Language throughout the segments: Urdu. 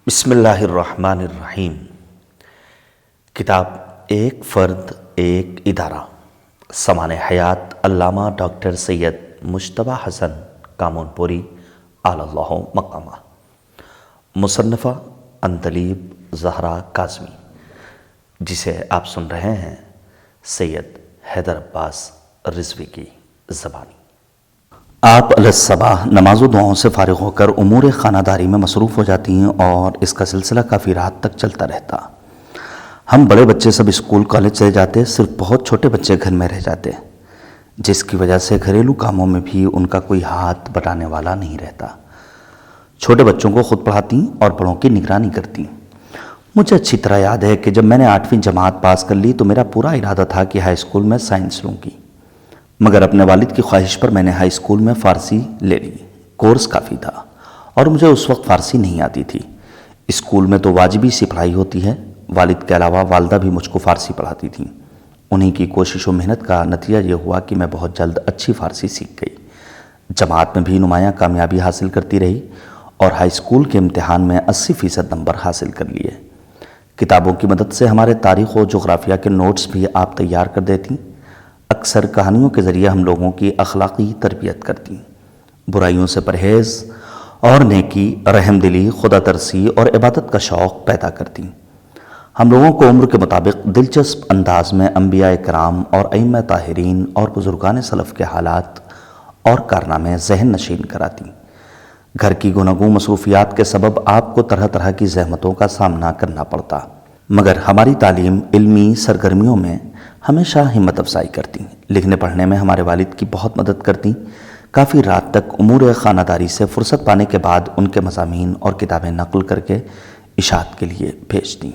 بسم اللہ الرحمن الرحیم۔ کتاب ایک فرد ایک ادارہ، سامان حیات علامہ ڈاکٹر سید مجتبیٰ حسن کامون پوری اعلی اللہ مقامہ، مصنفہ عندلیب زہرا کاظمی، جسے آپ سن رہے ہیں سید حیدر عباس رضوی کی زبانی۔ آپ علیہ الصباح نماز و دعاؤں سے فارغ ہو کر امور خانہ داری میں مصروف ہو جاتی ہیں اور اس کا سلسلہ کافی رات تک چلتا رہتا۔ ہم بڑے بچے سب اسکول کالج چلے جاتے، صرف بہت چھوٹے بچے گھر میں رہ جاتے، جس کی وجہ سے گھریلو کاموں میں بھی ان کا کوئی ہاتھ بٹانے والا نہیں رہتا۔ چھوٹے بچوں کو خود پڑھاتی اور بڑوں کی نگرانی کرتی۔ مجھے اچھی طرح یاد ہے کہ جب میں نے 8ویں جماعت پاس کر لی تو میرا پورا ارادہ تھا کہ ہائی اسکول میں سائنس لوں گی، مگر اپنے والد کی خواہش پر میں نے ہائی اسکول میں فارسی لے لی۔ کورس کافی تھا اور مجھے اس وقت فارسی نہیں آتی تھی۔ اسکول میں تو واجبی سی پڑھائی ہوتی ہے، والد کے علاوہ والدہ بھی مجھ کو فارسی پڑھاتی تھیں۔ انہی کی کوشش و محنت کا نتیجہ یہ ہوا کہ میں بہت جلد اچھی فارسی سیکھ گئی۔ جماعت میں بھی نمایاں کامیابی حاصل کرتی رہی اور ہائی اسکول کے امتحان میں 80% نمبر حاصل کر لیے۔ کتابوں کی مدد سے ہمارے تاریخ و جغرافیہ کے نوٹس بھی آپ تیار کر دیتی۔ اکثر کہانیوں کے ذریعے ہم لوگوں کی اخلاقی تربیت کرتی، برائیوں سے پرہیز اور نیکی، رحم دلی، خدا ترسی اور عبادت کا شوق پیدا کرتی۔ ہم لوگوں کو عمر کے مطابق دلچسپ انداز میں انبیاء کرام اور ائمہ طاہرین اور بزرگان سلف کے حالات اور کارنامے ذہن نشین کراتی۔ گھر کی گوناگوں مصروفیات کے سبب آپ کو طرح طرح کی زحمتوں کا سامنا کرنا پڑتا، مگر ہماری تعلیم علمی سرگرمیوں میں ہمیشہ ہمت افزائی کرتی، لکھنے پڑھنے میں ہمارے والد کی بہت مدد کرتی۔ کافی رات تک امور خانہ داری سے فرصت پانے کے بعد ان کے مضامین اور کتابیں نقل کر کے اشاعت کے لیے بھیجتی۔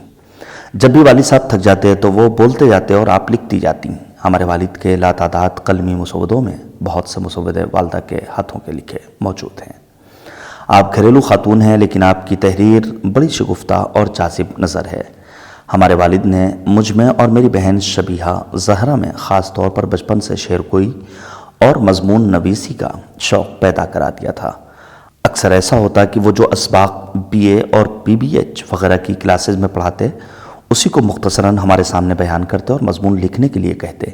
جب بھی والد صاحب تھک جاتے تو وہ بولتے جاتے اور آپ لکھتی جاتی۔ ہمارے والد کے لاتعداد قلمی مسودوں میں بہت سے مسودے والدہ کے ہاتھوں کے لکھے موجود ہیں۔ آپ گھریلو خاتون ہیں لیکن آپ کی تحریر بڑی شگفتہ اور جاذب نظر ہے۔ ہمارے والد نے مجھ میں اور میری بہن شبیہہ زہرا میں خاص طور پر بچپن سے شعر گوئی اور مضمون نویسی کا شوق پیدا کرا دیا تھا۔ اکثر ایسا ہوتا کہ وہ جو اسباق BA اور BBH وغیرہ کی کلاسز میں پڑھاتے اسی کو مختصراً ہمارے سامنے بیان کرتے اور مضمون لکھنے کے لیے کہتے،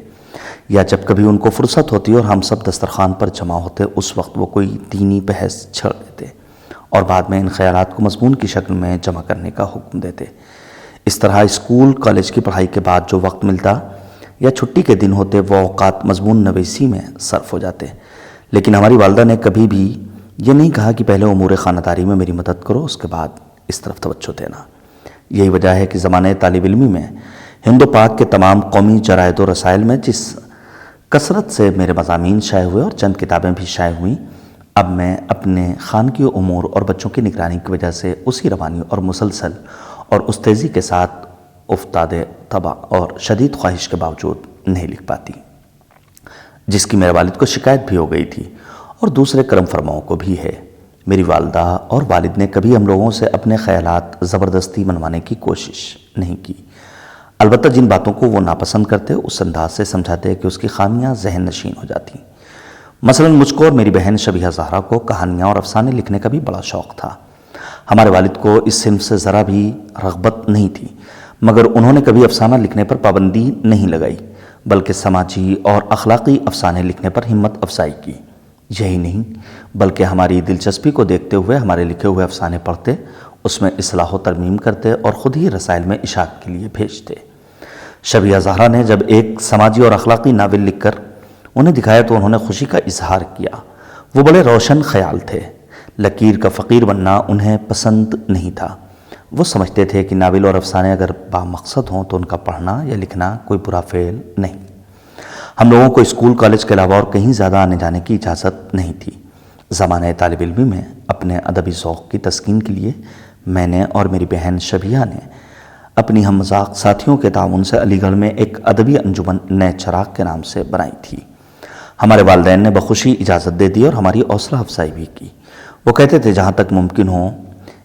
یا جب کبھی ان کو فرصت ہوتی اور ہم سب دسترخوان پر جمع ہوتے اس وقت وہ کوئی دینی بحث چھڑ دیتے اور بعد میں ان خیالات کو مضمون کی شکل میں جمع کرنے کا حکم دیتے۔ اس طرح اسکول کالج کی پڑھائی کے بعد جو وقت ملتا یا چھٹی کے دن ہوتے وہ اوقات مضمون نویسی میں صرف ہو جاتے، لیکن ہماری والدہ نے کبھی بھی یہ نہیں کہا کہ پہلے امور خانہ داری میں میری مدد کرو، اس کے بعد اس طرف توجہ دینا۔ یہی وجہ ہے کہ زمانۂ طالب علمی میں ہند و پاک کے تمام قومی جرائد و رسائل میں جس کثرت سے میرے مضامین شائع ہوئے اور چند کتابیں بھی شائع ہوئیں، اب میں اپنے خانگی امور اور بچوں کی نگرانی کی وجہ سے اسی روانی اور مسلسل اور اس تیزی کے ساتھ افتاد طبع اور شدید خواہش کے باوجود نہیں لکھ پاتی، جس کی میرے والد کو شکایت بھی ہو گئی تھی اور دوسرے کرم فرماؤں کو بھی ہے۔ میری والدہ اور والد نے کبھی ہم لوگوں سے اپنے خیالات زبردستی منوانے کی کوشش نہیں کی، البتہ جن باتوں کو وہ ناپسند کرتے اس انداز سے سمجھاتے کہ اس کی خامیاں ذہن نشین ہو جاتی۔ مثلا مجھ کو اور میری بہن شبیہہ زہرا کو کہانیاں اور افسانے لکھنے کا بھی بڑا شوق تھا۔ ہمارے والد کو اس صنف سے ذرا بھی رغبت نہیں تھی، مگر انہوں نے کبھی افسانہ لکھنے پر پابندی نہیں لگائی، بلکہ سماجی اور اخلاقی افسانے لکھنے پر ہمت افزائی کی۔ یہی نہیں بلکہ ہماری دلچسپی کو دیکھتے ہوئے ہمارے لکھے ہوئے افسانے پڑھتے، اس میں اصلاح و ترمیم کرتے اور خود ہی رسائل میں اشاعت کے لیے بھیجتے۔ شبیہہ زہرا نے جب ایک سماجی اور اخلاقی ناول لکھ کر انہیں دکھایا تو انہوں نے خوشی کا اظہار کیا۔ وہ بڑے روشن خیال تھے، لکیر کا فقیر بننا انہیں پسند نہیں تھا۔ وہ سمجھتے تھے کہ ناول اور افسانے اگر بامقصد ہوں تو ان کا پڑھنا یا لکھنا کوئی برا فعل نہیں۔ ہم لوگوں کو اسکول کالج کے علاوہ اور کہیں زیادہ آنے جانے کی اجازت نہیں تھی۔ زمانۂ طالب علمی میں اپنے ادبی ذوق کی تسکین کے لیے میں نے اور میری بہن شبیہہ نے اپنی ہم مذاق ساتھیوں کے تعاون سے علی گڑھ میں ایک ادبی انجمن نئے چراغ کے نام سے بنائی تھی۔ ہمارے والدین نے بخوشی اجازت دے دی اور ہماری حوصلہ افزائی بھی کی۔ وہ کہتے تھے جہاں تک ممکن ہو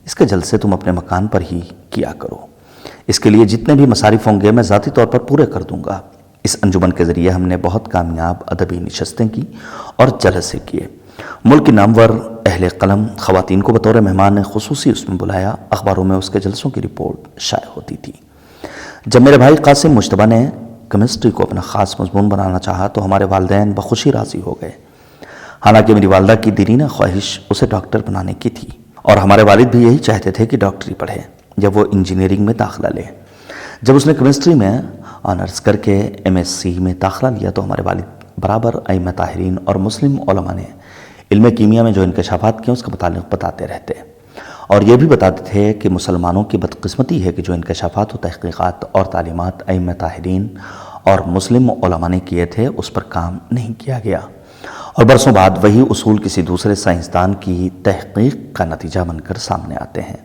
اس کے جلسے تم اپنے مکان پر ہی کیا کرو، اس کے لیے جتنے بھی مصارف ہوں گے میں ذاتی طور پر پورے کر دوں گا۔ اس انجمن کے ذریعے ہم نے بہت کامیاب ادبی نشستیں کی اور جلسے کیے۔ ملک کی نامور اہل قلم خواتین کو بطور مہمان خصوصی اس میں بلایا، اخباروں میں اس کے جلسوں کی رپورٹ شائع ہوتی تھی۔ جب میرے بھائی قاسم مجتبیٰ نے کیمسٹری کو اپنا خاص مضمون بنانا چاہا تو ہمارے والدین بخوشی راضی ہو گئے، حالانکہ میری والدہ کی دیرینہ خواہش اسے ڈاکٹر بنانے کی تھی، اور ہمارے والد بھی یہی چاہتے تھے کہ ڈاکٹری پڑھے یا وہ انجینئرنگ میں داخلہ لے۔ جب اس نے کیمسٹری میں آنرز کر کے MSc میں داخلہ لیا تو ہمارے والد برابر ائمہ طاہرین اور مسلم علماء نے علم کیمیا میں جو انکشافات کیے اس کا متعلق بتاتے رہتے، اور یہ بھی بتاتے تھے کہ مسلمانوں کی بدقسمتی ہے کہ جو انکشافات و تحقیقات اور تعلیمات ائمہ طاہرین اور مسلم علماء نے کیے تھے اس پر کام نہیں کیا گیا، اور برسوں بعد وہی اصول کسی دوسرے سائنسدان کی تحقیق کا نتیجہ بن کر سامنے آتے ہیں۔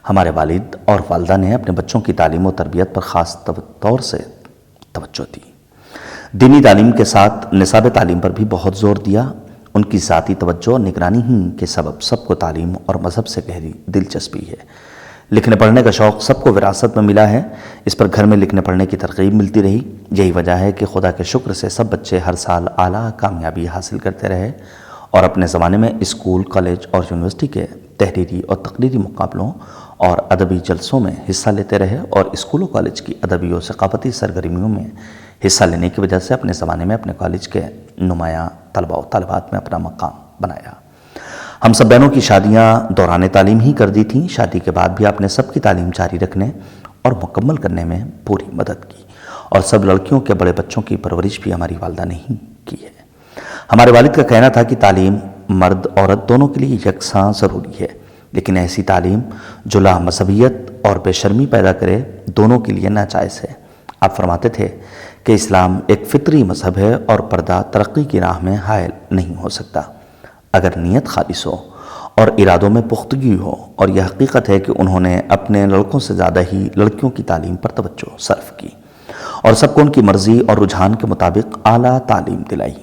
ہمارے والد اور والدہ نے اپنے بچوں کی تعلیم و تربیت پر خاص طور سے توجہ دی، دینی تعلیم کے ساتھ نصاب تعلیم پر بھی بہت زور دیا۔ ان کی ذاتی توجہ اور نگرانی ہی کے سبب سب کو تعلیم اور مذہب سے گہری دلچسپی ہے۔ لکھنے پڑھنے کا شوق سب کو وراثت میں ملا ہے، اس پر گھر میں لکھنے پڑھنے کی ترغیب ملتی رہی۔ یہی وجہ ہے کہ خدا کے شکر سے سب بچے ہر سال اعلیٰ کامیابی حاصل کرتے رہے، اور اپنے زمانے میں اسکول، کالج اور یونیورسٹی کے تحریری اور تقریری مقابلوں اور ادبی جلسوں میں حصہ لیتے رہے، اور اسکول و کالج کی ادبی و ثقافتی سرگرمیوں میں حصہ لینے کی وجہ سے اپنے زمانے میں اپنے کالج کے نمایاں طلباء و طالبات میں اپنا مقام بنایا۔ ہم سب بہنوں کی شادیاں دوران تعلیم ہی کر دی تھیں، شادی کے بعد بھی آپ نے سب کی تعلیم جاری رکھنے اور مکمل کرنے میں پوری مدد کی، اور سب لڑکیوں کے بڑے بچوں کی پرورش بھی ہماری والدہ نے ہی کی ہے۔ ہمارے والد کا کہنا تھا کہ تعلیم مرد عورت دونوں کے لیے یکساں ضروری ہے، لیکن ایسی تعلیم جو لا مذہبیت اور بے شرمی پیدا کرے دونوں کے لیے ناجائز ہے۔ آپ فرماتے تھے کہ اسلام ایک فطری مذہب ہے اور پردہ ترقی کی راہ میں حائل نہیں ہو سکتا اگر نیت خالص ہو اور ارادوں میں پختگی ہو، اور یہ حقیقت ہے کہ انہوں نے اپنے لڑکوں سے زیادہ ہی لڑکیوں کی تعلیم پر توجہ صرف کی، اور سب کو ان کی مرضی اور رجحان کے مطابق اعلیٰ تعلیم دلائی۔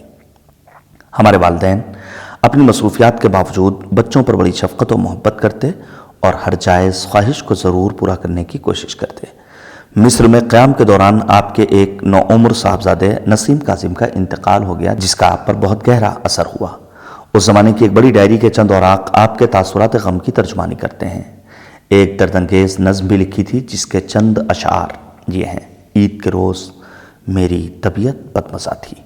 ہمارے والدین اپنی مصروفیات کے باوجود بچوں پر بڑی شفقت و محبت کرتے اور ہر جائز خواہش کو ضرور پورا کرنے کی کوشش کرتے۔ مصر میں قیام کے دوران آپ کے ایک نوعمر صاحبزادے نسیم کاظم کا انتقال ہو گیا، جس کا آپ پر بہت گہرا اثر ہوا۔ اس زمانے کی ایک بڑی ڈائری کے چند اوراق آپ کے تاثرات غم کی ترجمانی کرتے ہیں۔ ایک دردانگیز نظم بھی لکھی تھی جس کے چند اشعار یہ ہیں: عید کے روز میری طبیعت بدمزہ تھی،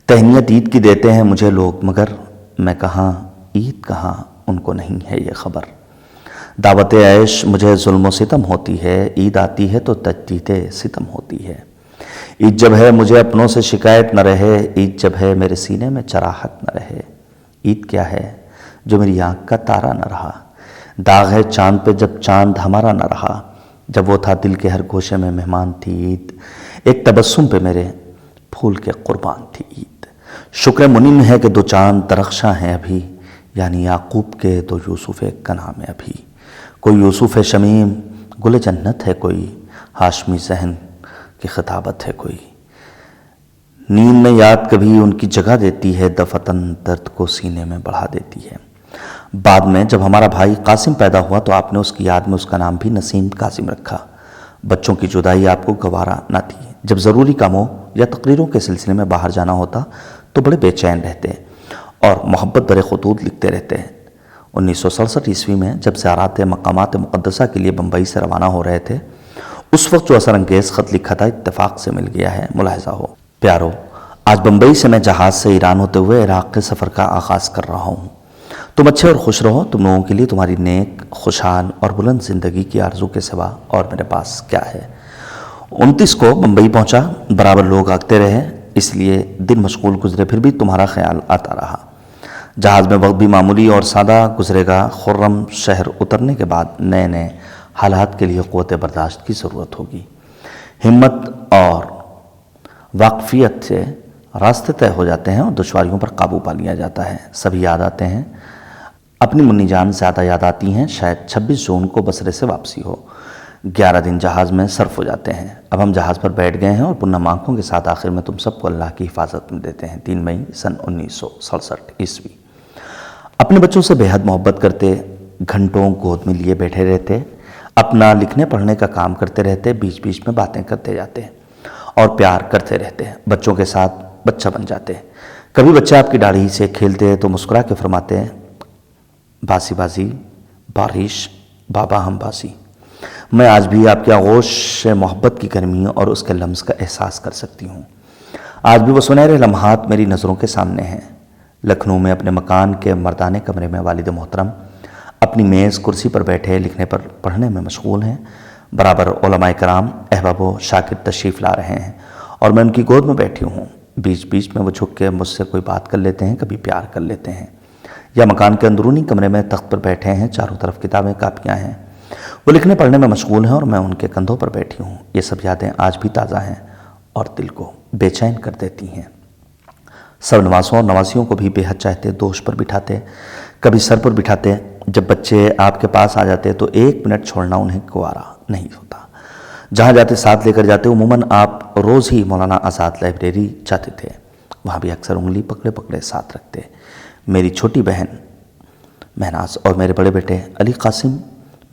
تہنیت عید کی دیتے ہیں مجھے لوگ، مگر میں کہاں عید کہاں ان کو نہیں ہے یہ خبر۔ دعوت عیش مجھے ظلم و ستم ہوتی ہے، عید آتی ہے تو تجدید ستم ہوتی ہے۔ عید جب ہے مجھے اپنوں سے شکایت نہ رہے، عید جب ہے میرے سینے میں چراحت نہ رہے۔ عید کیا ہے جو میری آنکھ کا تارا نہ رہا، داغ ہے چاند پہ جب چاند ہمارا نہ رہا۔ جب وہ تھا دل کے ہر گوشے میں مہمان تھی عید، ایک تبسم پہ میرے پھول کے قربان تھی عید۔ شکر منیم ہے کہ دو چاند درخشاں ہیں ابھی، یعنی یعقوب کے دو یوسف کنعان میں ابھی۔ کوئی یوسف شمیم گل جنت ہے، کوئی ہاشمی ذہن کی خطابت ہے، کوئی نیند میں یاد کبھی ان کی جگہ دیتی ہے، دفتن درد کو سینے میں بڑھا دیتی ہے۔ بعد میں جب ہمارا بھائی قاسم پیدا ہوا تو آپ نے اس کی یاد میں اس کا نام بھی نسیم کاظم رکھا۔ بچوں کی جدائی آپ کو گوارا نہ تھی۔ جب ضروری کاموں یا تقریروں کے سلسلے میں باہر جانا ہوتا تو بڑے بے چین رہتے اور محبت بھرے خطوط لکھتے رہتے۔ 1967 عیسوی میں جب زیارات مقامات مقدسہ کے لیے بمبئی سے روانہ ہو رہے تھے، اس وقت جو اثر انگیز خط لکھا تھا اتفاق سے مل گیا ہے، ملاحظہ ہو۔ پیارو، آج بمبئی سے میں جہاز سے ایران ہوتے ہوئے عراق کے سفر کا آغاز کر رہا ہوں۔ تم اچھے اور خوش رہو، تم لوگوں کے لیے تمہاری نیک، خوشحال اور بلند زندگی کی آرزو کے سوا اور میرے پاس کیا ہے۔ 29 کو بمبئی پہنچا، برابر لوگ آگتے رہے، اس لیے دن مشغول گزرے، پھر بھی تمہارا خیال آتا رہا۔ جہاز میں وقت بھی معمولی اور سادہ گزرے گا۔ خرم شہر اترنے کے بعد نئے نئے حالات کے لیے قوت برداشت کی ضرورت ہوگی۔ ہمت اور واقفیت سے راستے طے ہو جاتے ہیں اور دشواریوں پر قابو پا لیا جاتا ہے۔ سبھی یاد آتے ہیں، اپنی منی جان زیادہ یاد آتی ہیں۔ شاید 26 جون کو بصرے سے واپسی ہو۔ 11 دن جہاز میں صرف ہو جاتے ہیں۔ اب ہم جہاز پر بیٹھ گئے ہیں اور پرنم آنکھوں کے ساتھ آخر میں تم سب کو اللہ کی حفاظت میں دیتے ہیں۔ 3 مئی سن 1967 عیسوی۔ اپنے بچوں سے بے حد محبت کرتے، گھنٹوں گود میں لیے بیٹھے رہتے، اپنا لکھنے پڑھنے کا کام کرتے رہتے، بیچ بیچ میں باتیں کرتے جاتے اور پیار کرتے رہتے، بچوں کے ساتھ بچہ بن جاتے۔ کبھی بچے آپ کی داڑھی سے کھیلتے ہیں تو مسکرا کے فرماتے ہیں باسی بازی بارش بابا ہم باسی۔ میں آج بھی آپ کی آغوش محبت کی گرمی اور اس کے لمس کا احساس کر سکتی ہوں۔ آج بھی وہ سنہرے لمحات میری نظروں کے سامنے ہیں۔ لکھنؤ میں اپنے مکان کے مردانے کمرے میں والد محترم اپنی میز کرسی پر بیٹھے لکھنے پر پڑھنے میں مشغول ہیں۔ برابر علماء کرام احباب و شاگرد تشریف لا رہے ہیں اور میں ان کی گود میں بیٹھی ہوں۔ بیچ بیچ میں وہ جھک کے مجھ سے کوئی بات کر لیتے ہیں، کبھی پیار کر لیتے ہیں، یا مکان کے اندرونی کمرے میں تخت پر بیٹھے ہیں، چاروں طرف کتابیں کاپیاں ہیں، وہ لکھنے پڑھنے میں مشغول ہیں اور میں ان کے کندھوں پر بیٹھی ہوں۔ یہ سب یادیں آج بھی تازہ ہیں اور دل کو بے چین کر دیتی ہیں۔ سب نواسوں اور نواسیوں کو بھی بے حد چاہتے، دوش پر بٹھاتے، کبھی سر پر بٹھاتے۔ جب بچے آپ کے پاس آ جاتے تو 1 منٹ چھوڑنا انہیں گوارا نہیں ہوتا۔ جہاں جاتے ساتھ لے کر جاتے۔ عموماً آپ روز ہی مولانا آزاد لائبریری جاتے تھے، وہاں بھی اکثر انگلی پکڑے پکڑے ساتھ رکھتے۔ میری چھوٹی بہن مہناز اور میرے بڑے بیٹے علی قاسم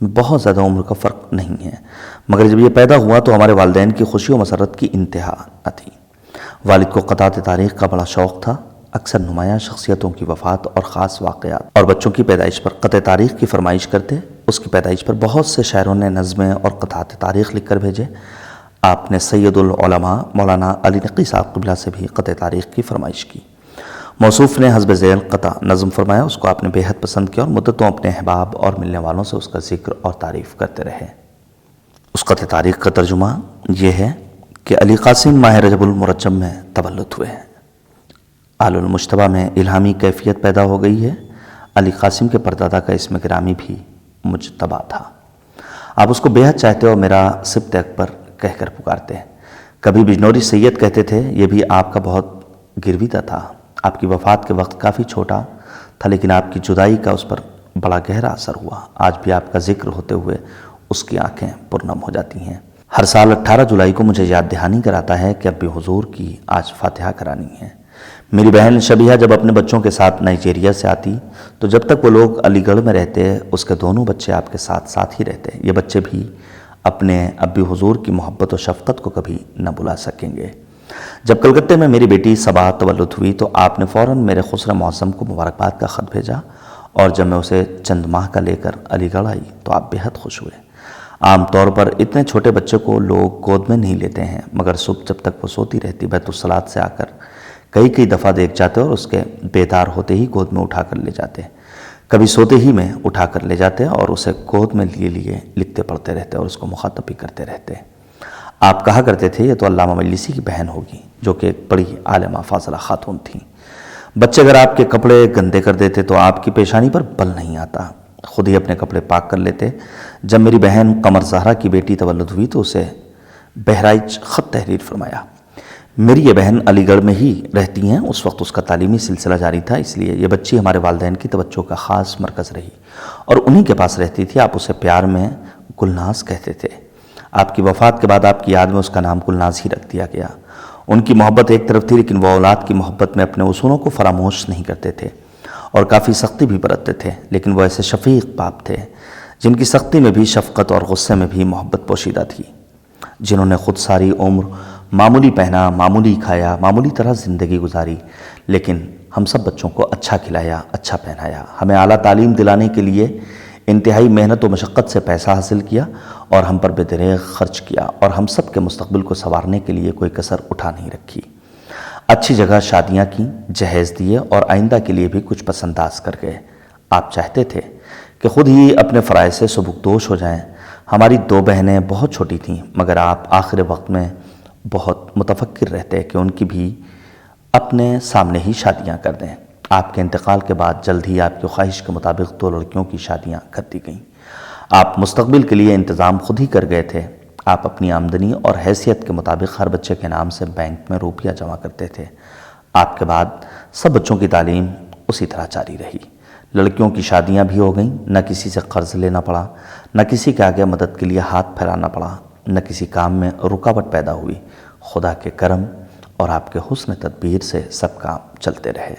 میں بہت زیادہ عمر کا فرق نہیں ہے، مگر جب یہ پیدا ہوا تو ہمارے والدین کی خوشی و مسرت کی انتہا نہ تھی۔ والد کو قطعات تاریخ کا بڑا شوق تھا۔ اکثر نمایاں شخصیتوں کی وفات اور خاص واقعات اور بچوں کی پیدائش پر قطع تاریخ کی فرمائش کرتے۔ اس کی پیدائش پر بہت سے شاعروں نے نظمیں اور قطعات تاریخ لکھ کر بھیجے۔ آپ نے سید العلماء مولانا علی نقی صاحب قبلہ سے بھی قطع تاریخ کی فرمائش کی۔ موصوف نے حسب ذیل قطع نظم فرمایا، اس کو آپ نے بے حد پسند کیا اور مدتوں اپنے احباب اور ملنے والوں سے اس کا ذکر اور تعریف کرتے رہے۔ اس قطع تاریخ کا ترجمہ یہ ہے کہ علی قاسم ماہ رجب المرجب میں تولد ہوئے ہیں۔ آل المجتبیٰ میں الہامی کیفیت پیدا ہو گئی ہے۔ علی قاسم کے پردادا کا اسم گرامی بھی مجتبیٰ تھا۔ آپ اس کو بے حد چاہتے اور میرا سبط اکبر کہہ کر پکارتے ہیں۔ کبھی بجنوری سید کہتے تھے، یہ بھی آپ کا بہت گرویدہ تھا۔ آپ کی وفات کے وقت کافی چھوٹا تھا، لیکن آپ کی جدائی کا اس پر بڑا گہرا اثر ہوا۔ آج بھی آپ کا ذکر ہوتے ہوئے اس کی آنکھیں پرنم ہو جاتی ہیں۔ ہر سال 18 جولائی کو مجھے یاد دہانی کراتا ہے کہ اب حضور کی آج فاتحہ کرانی ہے۔ میری بہن شبیہ جب اپنے بچوں کے ساتھ نائجیریا سے آتی تو جب تک وہ لوگ علی گڑھ میں رہتے اس کے دونوں بچے آپ کے ساتھ ساتھ ہی رہتے۔ یہ بچے بھی اپنے ابی حضور کی محبت و شفقت کو کبھی نہ بلا سکیں گے۔ جب کلکتے میں میری بیٹی صبا تولد ہوئی تو آپ نے فوراً میرے خسرہ معظم کو مبارکباد کا خط بھیجا، اور جب میں اسے چند ماہ کا لے کر علی گڑھ آئی تو آپ بے حد خوش ہوئے۔ عام طور پر اتنے چھوٹے بچے کو لوگ گود میں نہیں لیتے ہیں، مگر صبح جب تک وہ سوتی رہتی بیت الصلاۃ سے آ کر کئی دفعہ دیکھ جاتے اور اس کے بیدار ہوتے ہی گود میں اٹھا کر لے جاتے، کبھی سوتے ہی میں اٹھا کر لے جاتے اور اسے گود میں لیے لکھتے پڑھتے رہتے اور اس کو مخاطب بھی کرتے رہتے۔ آپ کہا کرتے تھے، یہ تو علامہ مجلسی کی بہن ہوگی، جو کہ ایک بڑی عالمہ فاضلہ خاتون تھیں۔ بچے اگر آپ کے کپڑے گندے کر دیتے تو آپ کی پیشانی پر بل نہیں آتا، خود ہی اپنے کپڑے پاک کر لیتے۔ جب میری بہن قمر زہرا کی بیٹی تولد ہوئی تو اسے بہرائچ خط تحریر فرمایا۔ میری یہ بہن علی گڑھ میں ہی رہتی ہیں، اس وقت اس کا تعلیمی سلسلہ جاری تھا، اس لیے یہ بچی ہمارے والدین کی توجہ کا خاص مرکز رہی اور انہی کے پاس رہتی تھی۔ آپ اسے پیار میں گلناز کہتے تھے۔ آپ کی وفات کے بعد آپ کی یاد میں اس کا نام گلناز ہی رکھ دیا گیا۔ ان کی محبت ایک طرف تھی، لیکن وہ اولاد کی محبت میں اپنے اصولوں کو فراموش نہیں کرتے تھے اور کافی سختی بھی برتتے تھے، لیکن وہ ایسے شفیق باپ تھے جن کی سختی میں بھی شفقت اور غصے میں بھی محبت پوشیدہ تھی، جنہوں نے خود ساری عمر معمولی پہنا، معمولی کھایا، معمولی طرح زندگی گزاری، لیکن ہم سب بچوں کو اچھا کھلایا، اچھا پہنایا، ہمیں اعلیٰ تعلیم دلانے کے لیے انتہائی محنت و مشقت سے پیسہ حاصل کیا اور ہم پر بے دریغ خرچ کیا، اور ہم سب کے مستقبل کو سنوارنے کے لیے کوئی کسر اٹھا نہیں رکھی۔ اچھی جگہ شادیاں کی، جہیز دیے اور آئندہ کے لیے بھی کچھ پس انداز کر گئے۔ آپ چاہتے تھے کہ خود ہی اپنے فرائض سے سبکدوش ہو جائیں۔ ہماری 2 بہنیں بہت چھوٹی تھیں، مگر آپ آخر وقت میں بہت متفکر رہتے کہ ان کی بھی اپنے سامنے ہی شادیاں کر دیں۔ آپ کے انتقال کے بعد جلد ہی آپ کی خواہش کے مطابق 2 لڑکیوں کی شادیاں کر دی گئیں۔ آپ مستقبل کے لیے انتظام خود ہی کر گئے تھے۔ آپ اپنی آمدنی اور حیثیت کے مطابق ہر بچے کے نام سے بینک میں روپیہ جمع کرتے تھے۔ آپ کے بعد سب بچوں کی تعلیم اسی طرح جاری رہی۔ لڑکیوں کی شادیاں بھی ہو گئیں، نہ کسی سے قرض لینا پڑا، نہ کسی کے آگے مدد کے لیے ہاتھ پھیلانا پڑا، نہ کسی کام میں رکاوٹ پیدا ہوئی۔ خدا کے کرم اور آپ کے حسن تدبیر سے سب کام چلتے رہے۔